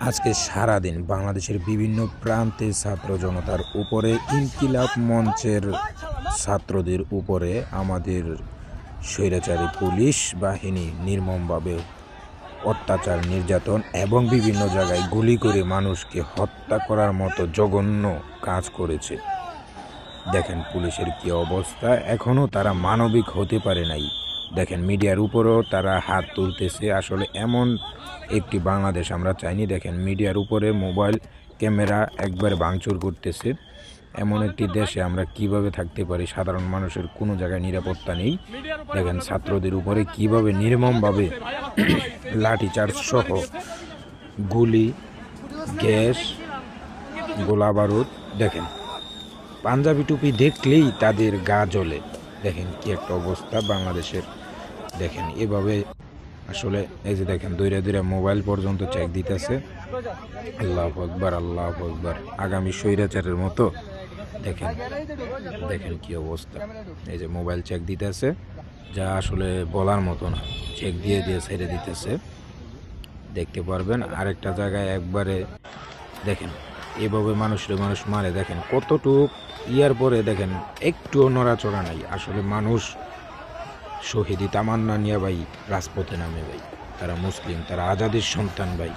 আজকে সারাদিন বাংলাদেশের বিভিন্ন প্রান্তে ছাত্র জনতার উপরে ইনকিলাব মঞ্চের ছাত্রদের উপরে আমাদের স্বৈরাচারী পুলিশ বাহিনী নির্মমভাবে অত্যাচার নির্যাতন এবং বিভিন্ন জায়গায় গুলি করে মানুষকে হত্যা করার মতো জঘন্য কাজ করেছে। দেখেন পুলিশের কি অবস্থা, এখনও তারা মানবিক হতে পারে নাই। দেখেন মিডিয়ার উপরেও তারা হাত তুলতেছে। আসলে এমন একটি বাংলাদেশ আমরা চাইনি। দেখেন মিডিয়ার উপরে মোবাইল ক্যামেরা একবার ভাঙচুর করতেছে। এমন একটি দেশে আমরা কিভাবে থাকতে পারি? সাধারণ মানুষের কোনো জায়গায় নিরাপত্তা নেই। দেখেন ছাত্রদের উপরে কিভাবে নির্মমভাবে লাঠিচার্জ সহ গুলি, গ্যাস, গোলা বারুদ। দেখেন পাঞ্জাবি টুপি দেখলেই তাদের গা জ্বলে। দেখেন কি একটা অবস্থা বাংলাদেশের। দেখেন এভাবে আসলে এই যে দেখেন দৈরা দৈরা মোবাইল পর্যন্ত চেক দিতেছে। আল্লাহু আকবার, আল্লাহু আকবার। আগামী স্বৈরাচারের মতো দেখেন দেখেন কি অবস্থা। এই যে মোবাইল চেক দিতেছে, যা আসলে বলার মতো না। চেক দিয়ে দিয়ে ছেড়ে দিতেছে, দেখতে পারবেন। আরেকটা জায়গায় একবারে দেখেন এভাবে মানুষ মারে। দেখেন কতটুক ইয়ার পরে দেখেন একটুও নড়াচড়া নাই। আসলে মানুষ শহীদি তামান্না নিয়ে ভাই রাজপথে নামে ভাই। তারা মুসলিম, তারা আজাদির সন্তান ভাই।